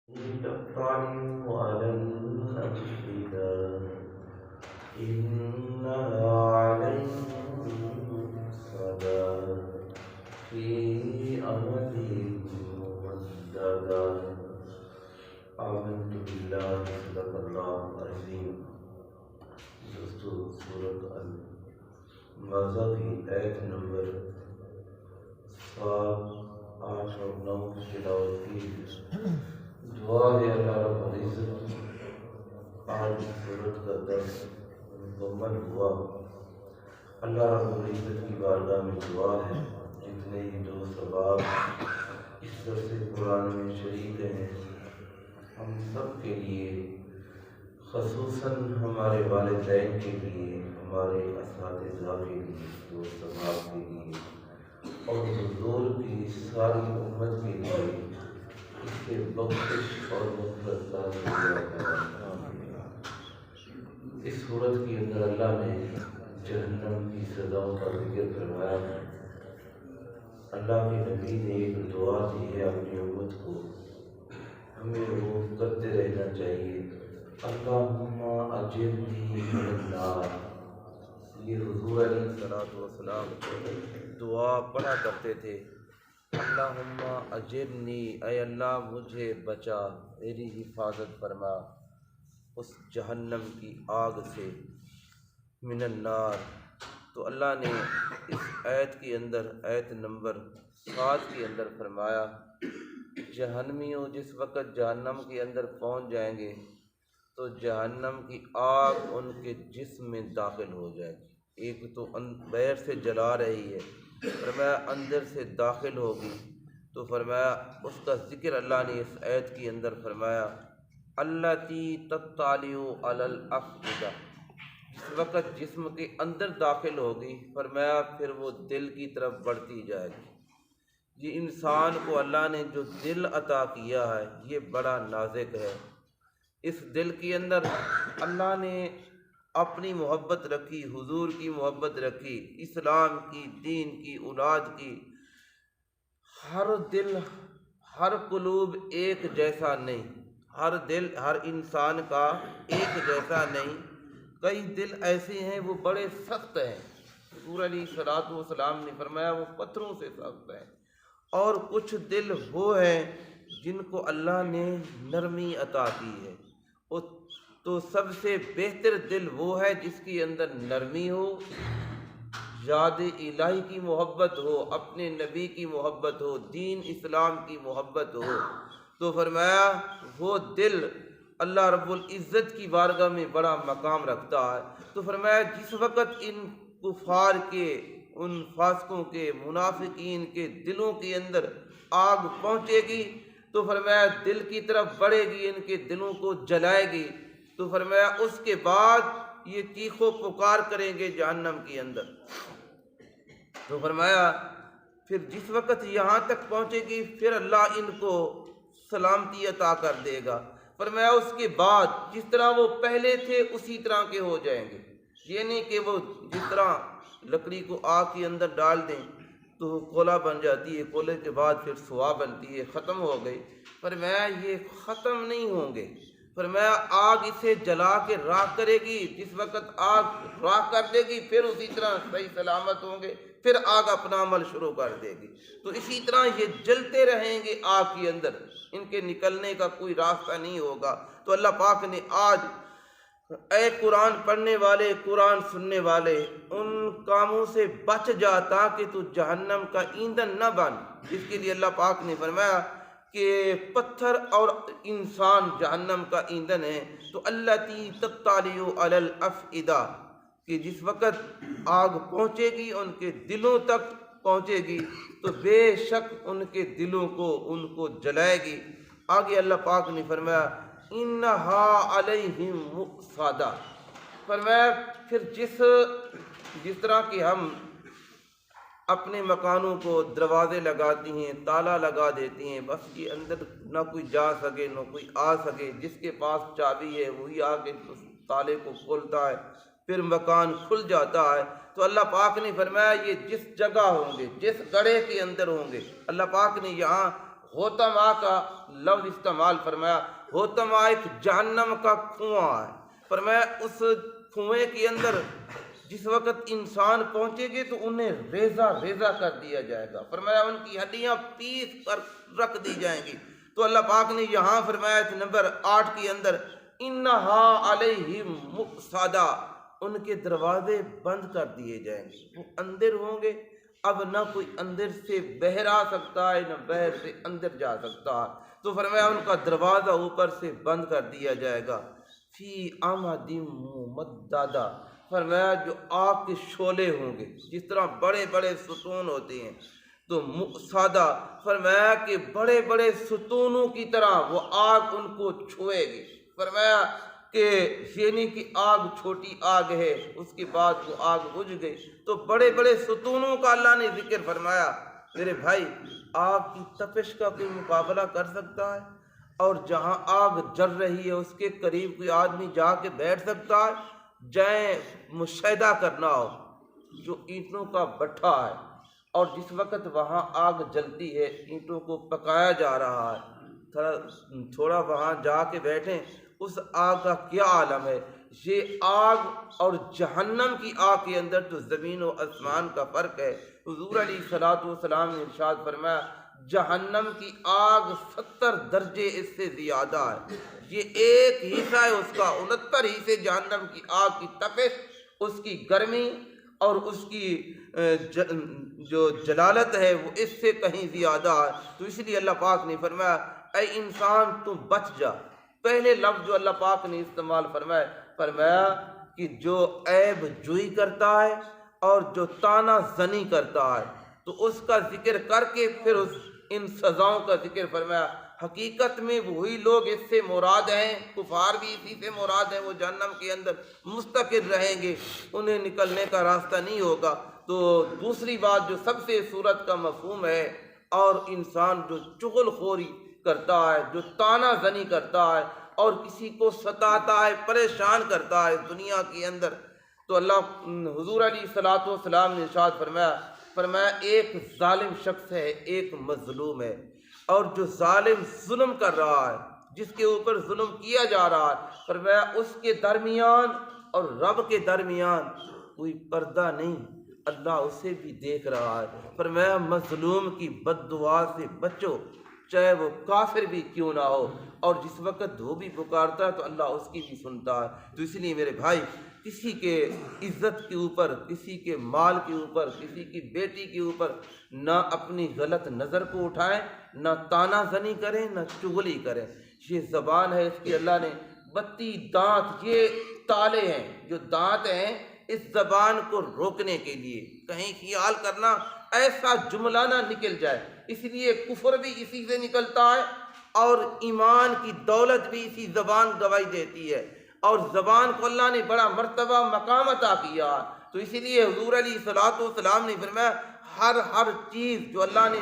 تطلع على الأفئدة إنها عليهم مؤصدة في أمد ممددة آمنت بالله صدق الله العظيم۔ دوستو، سورۃ المائدہ کی آیت نمبر 7، 8 اور 9 تلاوت کی۔ دعا ہے اللہ رب العزت آج سورت کا درس مکمل ہوا۔ اللہ رب العزت کی بارگاہ میں دعا ہے جتنے ہی جو ثواب اس درس قرآن میں شریک ہیں ہم سب کے لیے، خصوصاً ہمارے والدین کے لیے، ہمارے اساتذہ کے لیے، دوست احباب کے لیے اور حضور کی ساری امت کے لیے اس کے بخشش اور مغفرت کا ذریعہ ہے۔ اس صورت کے اندر اللہ نے جہنم کی سزاؤں کا ذکر فرمایا ہے۔ اللہ کے نبی نے ایک دعا دی ہے اپنی امت کو، ہمیں وہ کرتے رہنا چاہیے۔ اللہم اجرنی من النار، یہ حضور علیہ الصلوۃ والسلام دعا پڑھا کرتے تھے۔ اللہم اجرنی، اے اللہ مجھے بچا، میری حفاظت فرما اس جہنم کی آگ سے، من النار۔ تو اللہ نے اس آیت کے اندر، آیت نمبر 7 کے اندر فرمایا جہنمیوں جس وقت جہنم کے اندر پہنچ جائیں گے تو جہنم کی آگ ان کے جسم میں داخل ہو جائے گی۔ ایک تو باہر سے جلا رہی ہے، فرمایا اندر سے داخل ہوگی، تو فرمایا اس کا ذکر اللہ نے اس آیت کے اندر فرمایا التی تطلع علی الافئدہ، اس وقت جسم کے اندر داخل ہوگی، فرمایا پھر وہ دل کی طرف بڑھتی جائے گی۔ یہ انسان کو اللہ نے جو دل عطا کیا ہے یہ بڑا نازک ہے۔ اس دل کے اندر اللہ نے اپنی محبت رکھی، حضور کی محبت رکھی، اسلام کی، دین کی، اولاد کی۔ ہر دل، ہر قلوب ایک جیسا نہیں، ہر دل ہر انسان کا ایک جیسا نہیں۔ کئی دل ایسے ہیں وہ بڑے سخت ہیں، حضور علیہ الصلوۃ والسلام نے فرمایا وہ پتھروں سے سخت ہیں، اور کچھ دل وہ ہیں جن کو اللہ نے نرمی عطا کی ہے۔ تو سب سے بہتر دل وہ ہے جس کے اندر نرمی ہو، یاد الہی کی محبت ہو، اپنے نبی کی محبت ہو، دین اسلام کی محبت ہو۔ تو فرمایا وہ دل اللہ رب العزت کی بارگاہ میں بڑا مقام رکھتا ہے۔ تو فرمایا جس وقت ان کفار کے، ان فاسقوں کے، منافقین کے دلوں کے اندر آگ پہنچے گی تو فرمایا دل کی طرف بڑھے گی، ان کے دلوں کو جلائے گی۔ تو فرمایا اس کے بعد یہ چیخ و پکار کریں گے جہنم کے اندر۔ تو فرمایا پھر جس وقت یہاں تک پہنچے گی پھر اللہ ان کو سلامتی عطا کر دے گا۔ فرمایا اس کے بعد جس طرح وہ پہلے تھے اسی طرح کے ہو جائیں گے۔ یہ نہیں کہ وہ جس طرح لکڑی کو آگ کے اندر ڈال دیں تو کولا بن جاتی ہے، کولے کے بعد پھر سوا بنتی ہے، ختم ہو گئی۔ فرمایا یہ ختم نہیں ہوں گے، فرمایا آگ اسے جلا کے راکھ کرے گی، جس وقت آگ راکھ کر دے گی پھر اسی طرح صحیح سلامت ہوں گے، پھر آگ اپنا عمل شروع کر دے گی۔ تو اسی طرح یہ جلتے رہیں گے آگ کے اندر، ان کے نکلنے کا کوئی راستہ نہیں ہوگا۔ تو اللہ پاک نے آج اے قرآن پڑھنے والے، قرآن سننے والے، ان کاموں سے بچ جا تاکہ تو جہنم کا ایندھن نہ بن۔ اس کے لیے اللہ پاک نے فرمایا کہ پتھر اور انسان جہنم کا ایندھن ہے۔ تو التی تطلع علی الافئدہ، کہ جس وقت آگ پہنچے گی ان کے دلوں تک پہنچے گی تو بے شک ان کے دلوں کو، ان کو جلائے گی۔ آگے اللہ پاک نے فرمایا انہا علیہم مؤصدہ، فرمایا پھر جس طرح کہ ہم اپنے مکانوں کو دروازے لگاتی ہیں، تالا لگا دیتی ہیں، بس یہ اندر نہ کوئی جا سکے نہ کوئی آ سکے، جس کے پاس چابی ہے وہی آ کے اس تالے کو کھولتا ہے، پھر مکان کھل جاتا ہے۔ تو اللہ پاک نے فرمایا یہ جس جگہ ہوں گے، جس گڑھے کے اندر ہوں گے، اللہ پاک نے یہاں ہوتما کا لفظ استعمال فرمایا. ہوتما ایک جہنم کا کنواں ہے. فرمایا اس کنویں کے اندر جس وقت انسان پہنچے گے تو انہیں ریزہ ریزہ کر دیا جائے گا. فرمایا ان کی ہڈیاں پیس کر رکھ دی جائیں گی. تو اللہ پاک نے یہاں فرمایا نمبر 8 کے اندر انہا علیہم مؤصدہ، ان کے دروازے بند کر دیے جائیں گے. وہ اندر ہوں گے، اب نہ کوئی اندر سے باہر آ سکتا ہے نہ باہر سے اندر جا سکتا ہے. تو فرمایا ان کا دروازہ اوپر سے بند کر دیا جائے گا. فی عمد ممددہ، فرمایا جو آگ کے شعلے ہوں گے، جس طرح بڑے بڑے ستون ہوتے ہیں تو مؤصدہ، فرمایا کہ بڑے بڑے ستونوں کی طرح وہ آگ ان کو چھوئے گی. فرمایا کہ یعنی کہ آگ چھوٹی آگ ہے، اس کے بعد وہ آگ بجھ گئی. تو بڑے بڑے ستونوں کا اللہ نے ذکر فرمایا. میرے بھائی، آگ کی تپش کا کوئی مقابلہ کر سکتا ہے؟ اور جہاں آگ جل رہی ہے اس کے قریب کوئی آدمی جا کے بیٹھ سکتا ہے؟ جائیں مشاہدہ کرنا ہو جو اینٹوں کا بٹھا ہے، اور جس وقت وہاں آگ جلتی ہے، اینٹوں کو پکایا جا رہا ہے، تھوڑا وہاں جا کے بیٹھیں، اس آگ کا کیا عالم ہے. یہ آگ اور جہنم کی آگ کے اندر تو زمین و آسمان کا فرق ہے. حضور علیہ الصلوۃ والسلام نے ارشاد فرمایا جہنم کی آگ 70 درجے اس سے زیادہ ہے. یہ ایک حصہ ہے اس کا، 69 حصے جہنم کی آگ کی تپش، اس کی گرمی اور اس کی جو جلالت ہے وہ اس سے کہیں زیادہ ہے. تو اس لیے اللہ پاک نے فرمایا اے انسان تم بچ جا. پہلے لفظ جو اللہ پاک نے استعمال فرمایا کہ جو عیب جوئی کرتا ہے اور جو طعنہ زنی کرتا ہے، تو اس کا ذکر کر کے پھر ان سزاؤں کا ذکر فرمایا. حقیقت میں وہی لوگ اس سے مراد ہیں، کفار بھی اسی سے مراد ہیں، وہ جہنم کے اندر مستقر رہیں گے، انہیں نکلنے کا راستہ نہیں ہوگا. تو دوسری بات جو سب سے صورت کا مفہوم ہے، اور انسان جو چغل خوری کرتا ہے، جو طعنہ زنی کرتا ہے اور کسی کو ستاتا ہے، پریشان کرتا ہے دنیا کے اندر، تو اللہ حضور علیہ الصلوۃ والسلام نے ارشاد فرمایا ایک ظالم شخص ہے، ایک مظلوم ہے، اور جو ظالم ظلم کر رہا ہے، جس کے اوپر ظلم کیا جا رہا ہے، فرمایا اس کے درمیان اور رب کے درمیان کوئی پردہ نہیں، اللہ اسے بھی دیکھ رہا ہے. فرمایا مظلوم کی بد دعا سے بچو، چاہے وہ کافر بھی کیوں نہ ہو، اور جس وقت وہ بھی پکارتا ہے تو اللہ اس کی بھی سنتا ہے. تو اس لیے میرے بھائی، کسی کے عزت کے اوپر، کسی کے مال کے اوپر، کسی کی بیٹی کے اوپر نہ اپنی غلط نظر کو اٹھائیں، نہ طعنہ زنی کریں، نہ چغلی کریں. یہ زبان ہے، اس کی اللہ نے 32 دانت، یہ تالے ہیں جو دانت ہیں اس زبان کو روکنے کے لیے. کہیں خیال کرنا ایسا جملہ نہ نکل جائے. اس لیے کفر بھی اسی سے نکلتا ہے اور ایمان کی دولت بھی اسی زبان گواہی دیتی ہے، اور زبان کو اللہ نے بڑا مرتبہ مقام عطا کیا. تو اسی لیے حضور علیہ الصلوۃ والسلام نے فرمایا ہر چیز جو اللہ نے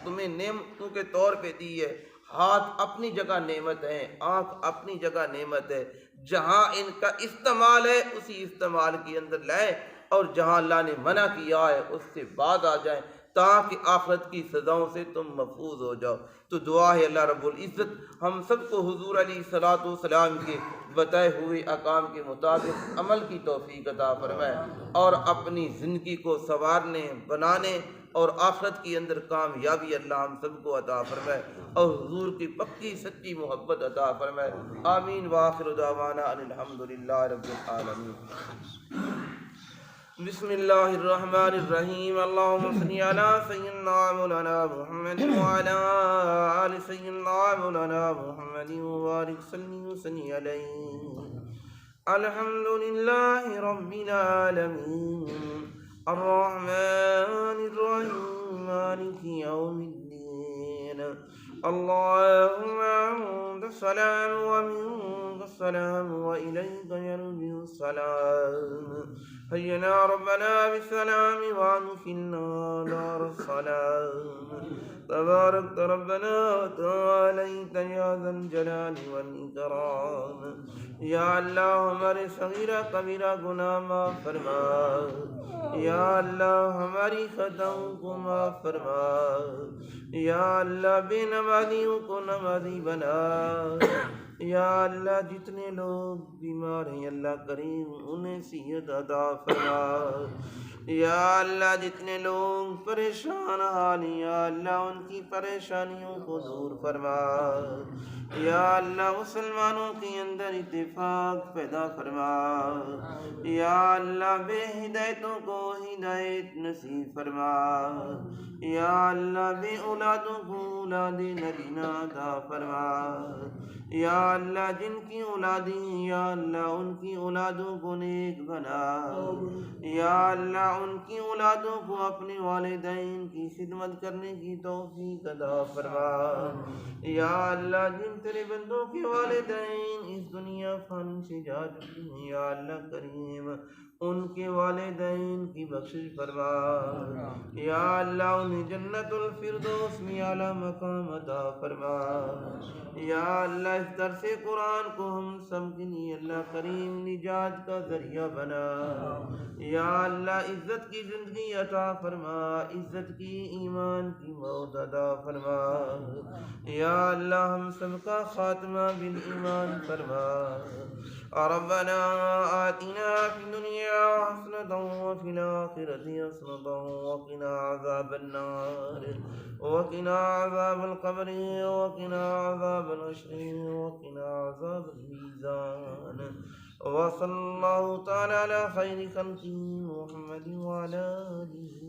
تمہیں نعمتوں کے طور پہ دی ہے، ہاتھ اپنی جگہ نعمت ہے، آنکھ اپنی جگہ نعمت ہے، جہاں ان کا استعمال ہے اسی استعمال کے اندر لائیں، اور جہاں اللہ نے منع کیا ہے اس سے بعد آ جائیں، تاکہ آخرت کی سزاؤں سے تم محفوظ ہو جاؤ. تو دعا ہے اللہ رب العزت ہم سب کو حضور علیہ الصلوۃ والسلام کے بتائے ہوئے احکام کے مطابق عمل کی توفیق عطا فرمائے، اور اپنی زندگی کو سنوارنے، بنانے اور آخرت کے اندر کامیابی اللہ ہم سب کو عطا فرمائے، اور حضور کی پکی سچی محبت عطا فرمائے. آمین. وآخر دعوانا ان الحمدللہ رب العالمین. بسم اللہ الرحمن الرحیم. اللہم صلی علی سیدنا مولانا محمد وعلی آل سیدنا مولانا محمد وبارک صلی علیہ. الحمدللہ رب العالمین الرحمن الرحیم مالک یوم الدین. اللہم انت السلام ومنک السلام وإلیک یرجع السلام. حینا ربنا بالسلام وادخلنا دار السلام. تبارك ربنا وتعاليت يا ذا الجلال والإكرام. یا اللہ ہمارے صغیرہ کبیرہ گناہ معاف فرما. یا اللہ ہماری خطاؤں کو معاف فرما. یا اللہ بے نمازیوں کو نمازی بنا. یا اللہ جتنے لوگ بیمار ہیں اللہ کریم انہیں صحت عطا فرما. یا اللہ جتنے لوگ پریشان حال ہیں یا اللہ ان کی پریشانیوں کو دور فرما. یا اللہ مسلمانوں کے اندر اتفاق پیدا فرما. یا اللہ بے ہدایتوں کو ہدایت نصیب فرما. یا اللہ بے اولادوں کو اولاد نبینا عطا فرما. یا اللہ جن کی اولادیں ہیں یا اللہ ان کی اولادوں کو نیک بنا. یا اللہ ان کی اولادوں کو اپنے والدین کی خدمت کرنے کی توفیق عطا فرما. یا اللہ جن تیرے بندوں کے والدین اس دنیا فانی سے جا چکے ہیں یا اللہ کریم ان کے والدین کی بخشش فرما. یا اللہ انہیں جنت الفردوس میں اعلیٰ مقام عطا فرما. یا اللہ اس درس قرآن کو ہم سب کے لیے اللہ کریم نجات کا ذریعہ بنا. یا اللہ عزت کی زندگی عطا فرما. عزت کی ایمان کی موت عطا فرما. یا اللہ ہم سب کا خاتمہ بالایمان فرما. ربنا آتنا فی الدنیا حسنة وفي الآخرة حسنة وقنا عذاب النار وقنا عذاب القبر وقنا عذاب الحشر وقنا عذاب الميزان. وصلى الله تعالى على خير خلقه محمد وعلى آله